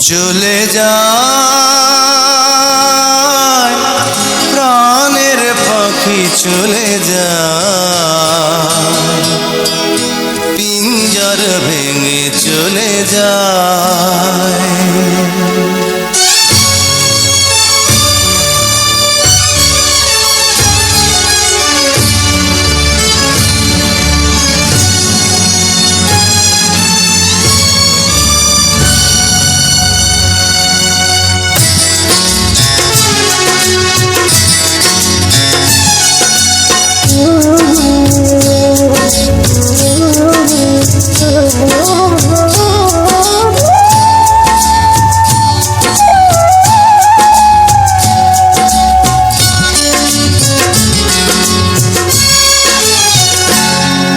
চলে যায় প্রাণের পাখি চলে যায় পিঞ্জর ভেঙে চলে যায়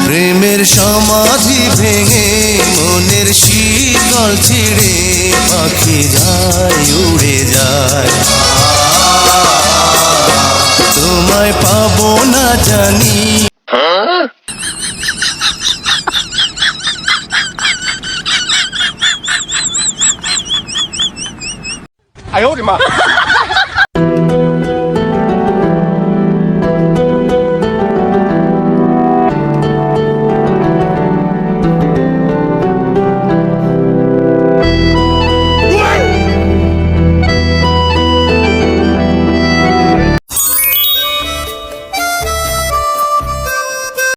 প্রেমের সমাধি ভেঙে মনের শীতল ছিঁড়ে পাখি যায় উড়ে যায় তোমায় পাবো না জানি哎呦我的妈！